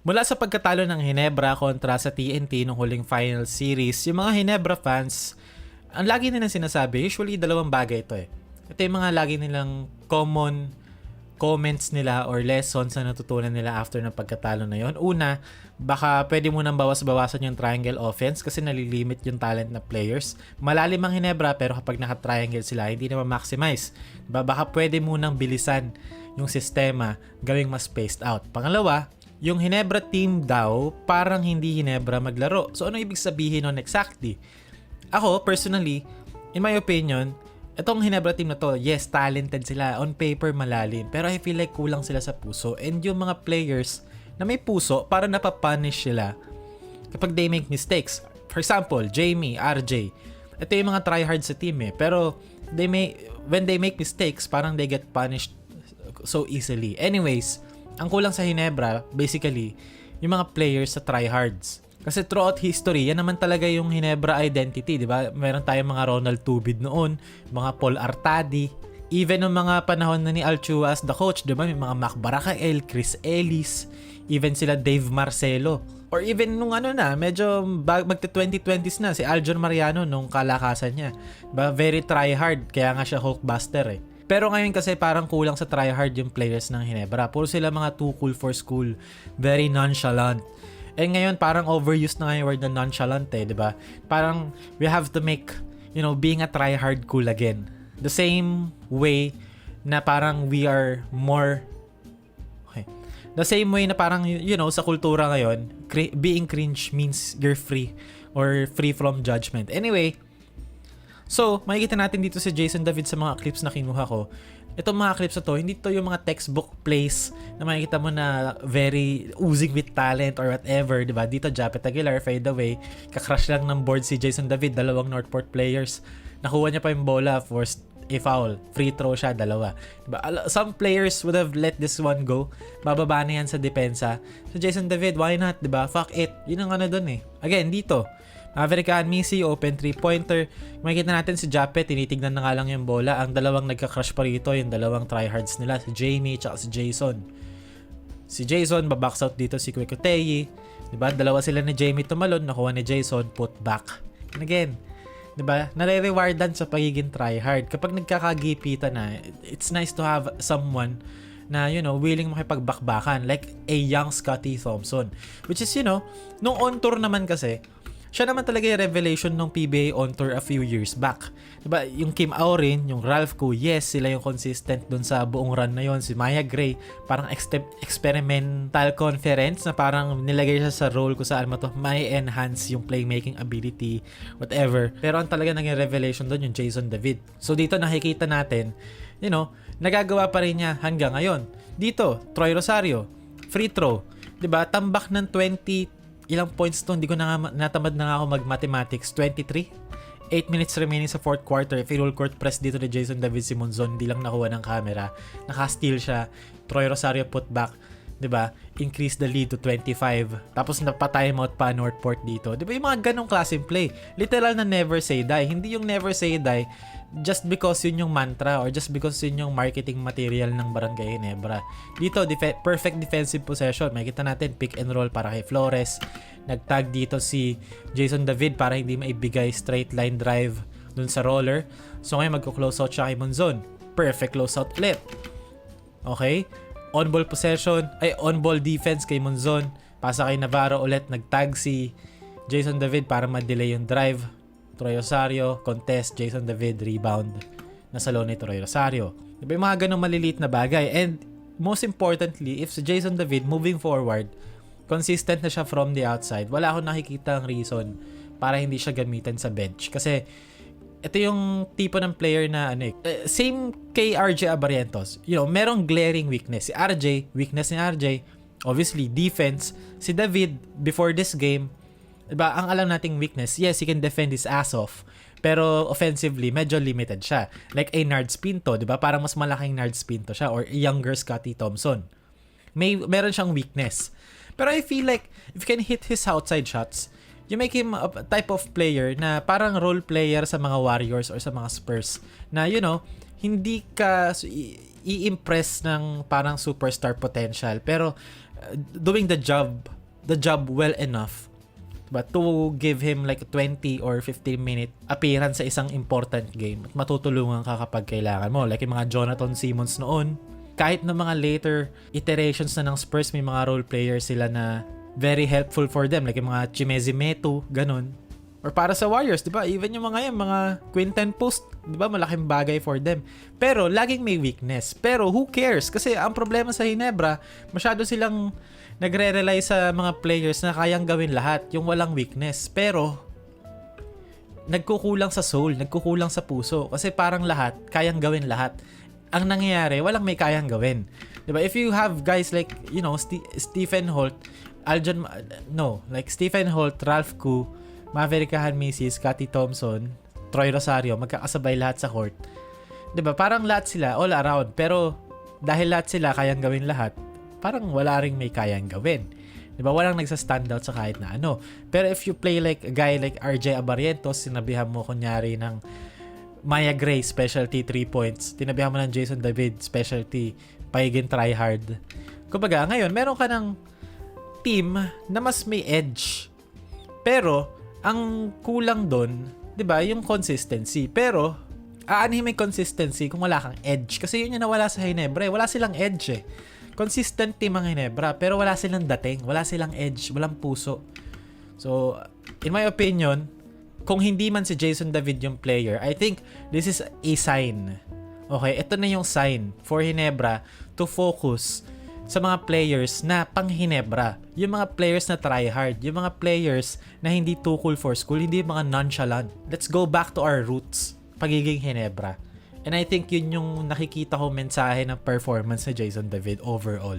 Mula sa pagkatalo ng Hinebra kontra sa TNT nung huling final series, yung mga Hinebra fans, ang lagi nilang sinasabi, usually dalawang bagay ito eh. Ito yung mga lagi nilang common comments nila or lessons na natutunan nila after ng pagkatalo na yon. Una, baka pwede mo nang bawas-bawasan yung triangle offense kasi nalilimit yung talent na players. Malalim ang Hinebra pero kapag naka-triangle sila, hindi na ma-maximize. Diba? Baka pwede mo nang bilisan yung sistema, gawing mas spaced out. Pangalawa, yung Hinebra team daw, parang hindi Hinebra maglaro. So, ano ibig sabihin nun exactly? Ako, personally, in my opinion, itong Hinebra team na to, yes, talented sila. On paper, malalim. Pero I feel like kulang sila sa puso. And yung mga players na may puso, parang napapunish sila kapag they make mistakes. For example, Jamie, RJ. Ito yung mga tryhard sa team eh. Pero, when they make mistakes, parang they get punished so easily. Anyways, ang kulang sa Hinebra, basically, yung mga players sa tryhards. Kasi throughout history, yan naman talaga yung Hinebra identity, di ba? Meron tayong mga Ronald Tubid noon, mga Paul Artadi, even ng mga panahon na ni Alchua as the coach, di ba? May mga Mac Baracael, Chris Ellis, even sila Dave Marcelo. Or even nung medyo magte-2020s na, si Aljon Mariano nung kalakasan niya. Diba? Very tryhard, kaya nga siya Hulkbuster eh. Pero ngayon kasi parang kulang sa tryhard yung players ng Hinebra. Puro sila mga too cool for school. Very nonchalant. And ngayon parang overused na nga yung word na nonchalant eh, di ba? Parang we have to make, being a tryhard cool again. The same way na parang we are more... Okay. The same way na parang, sa kultura ngayon, being cringe means you're free or free from judgment. Anyway, so, makikita natin dito si Jason David sa mga clips na kinuha ko. Itong mga clips na to, hindi to yung mga textbook plays na makikita mo na very oozing with talent or whatever, di ba? Dito, Japet Aguilar, fade away. Kakrush lang ng board si Jason David, dalawang Northport players. Nakuha niya pa yung bola, forced a foul. Free throw siya, dalawa. Diba? Some players would have let this one go. Bababa na yan sa depensa. So, Jason David, why not? Diba? Fuck it. Yun ang dun eh. Again, dito. Maverick Missy, open 3-pointer. Makikita natin si Japet, tinitignan na nga lang yung bola. Ang dalawang nagka-crush pa rito, yung dalawang tryhards nila, si Jamie at si Jason. Si Jason, babox out dito si Kwekotei. Diba? Dalawa sila ni Jamie tumalon, nakuha ni Jason, put back. And again, diba? Nare-rewardan sa pagiging tryhard. Kapag nagkakagipitan na, it's nice to have someone na, willing makipagbakbakan. Like a young Scottie Thompson. Which is, nung on tour naman kasi, siya naman talaga yung revelation ng PBA on tour a few years back. Diba? Yung Kim Aurin, yung Ralph Koo, yes, sila yung consistent dun sa buong run na yon. Si Maya Gray, parang experimental conference na parang nilagay siya sa role kung saan may enhance yung playmaking ability, whatever. Pero ang talaga naging revelation dun yung Jason David. So dito nakikita natin, nagagawa pa rin niya hanggang ngayon. Dito, Troy Rosario, free throw. Diba? Tambak ng 20 ilang points to, hindi ko natamad na nga ako mag-mathematics. 23? 8 minutes remaining sa fourth quarter. Full court press dito ni Jason David Simonzon. Hindi lang nakuha ng camera. Naka-steal siya. Troy Rosario put back. 'Di ba? Increase the lead to 25. Tapos napatime out pa Northport dito. 'Di ba yung mga ganong klaseng play? Literal na never say die. Hindi yung never say die just because yun yung mantra or just because yun yung marketing material ng Barangay Hinebra. Dito, perfect defensive possession. Makikita natin, pick and roll para kay Flores. Nagtag dito si Jason David para hindi maibigay straight line drive dun sa roller. So ngayon magko-close out siya kay Monzon. Perfect close out flip. Okay? On-ball possession, on-ball defense kay Monzon. Pasa kay Navarro ulit. Nagtag si Jason David para ma-delay yung drive. Troy Rosario, contest, Jason David, rebound. Nasa low ni Troy Rosario. Diba yung mga ganong maliliit na bagay? And most importantly, if si Jason David moving forward, consistent na siya from the outside, wala akong nakikita ang reason para hindi siya gamitan sa bench. Kasi ito yung tipo ng player na same kay RJ Abarrientos. Merong glaring weakness. Si RJ, weakness ni RJ, obviously defense. Si David, before this game, diba, ang alam nating weakness, yes, he can defend his ass off. Pero offensively, medyo limited siya. Like a Nards Pinto, diba? Parang mas malaking Nards Pinto siya or a younger Scottie Thompson. Meron siyang weakness. Pero I feel like, if you can hit his outside shots, you make him a type of player na parang role player sa mga Warriors or sa mga Spurs. Na, hindi ka i-impress ng parang superstar potential. Pero, doing the job well enough, but to give him like a 20 or 15 minute appearance sa isang important game at matutulungan ka kapag kailangan mo. Like yung mga Jonathan Simmons noon, kahit na mga later iterations na ng Spurs, may mga role players sila na very helpful for them. Like yung mga Chimezi Metu, ganun. Or para sa Warriors, di ba? Even yung mga yan, mga Quinten Post, di ba? Malaking bagay for them. Pero, laging may weakness. Pero, who cares? Kasi, ang problema sa Ginebra, masyado silang nagre-rely sa mga players na kayang gawin lahat, yung walang weakness. Pero, nagkukulang sa soul, nagkukulang sa puso. Kasi parang lahat, kayang gawin lahat. Ang nangyayari, walang may kayang gawin. Di ba? If you have guys like, you know, Stephen Holt, Stephen Holt, Ralph Koo, Maverick Hanmisi, Scottie Thompson, Troy Rosario, magkakasabay lahat sa court. 'Di ba? Parang lahat sila all around, pero dahil lahat sila kayang gawin lahat, parang wala ring may kayang gawin. 'Di ba? Walang nagsa-stand out sa kahit na ano. Pero if you play like a guy like RJ Abarientos, sinabihan mo kunyari ng Maya Gray, specialty 3 points. Tinabihan mo ng Jason David, specialty paigin try hard. Kumbaga, ngayon meron ka ng team na mas may edge. Pero ang kulang doon, 'di ba, yung consistency. Pero aanhin may consistency kung wala kang edge. Kasi yun yung nawala sa Ginebra. Wala silang edge eh. Consistent team ang Ginebra, pero wala silang dating, wala silang edge, walang puso. So, in my opinion, kung hindi man si Jason David yung player, I think this is a sign. Okay, ito na yung sign for Ginebra to focus sa mga players na pang Ginebra. Yung mga players na try hard. Yung mga players na hindi too cool for school. Hindi mga nonchalant. Let's go back to our roots. Pagiging Ginebra. And I think yun yung nakikita ko mensahe ng performance ni Jason David overall.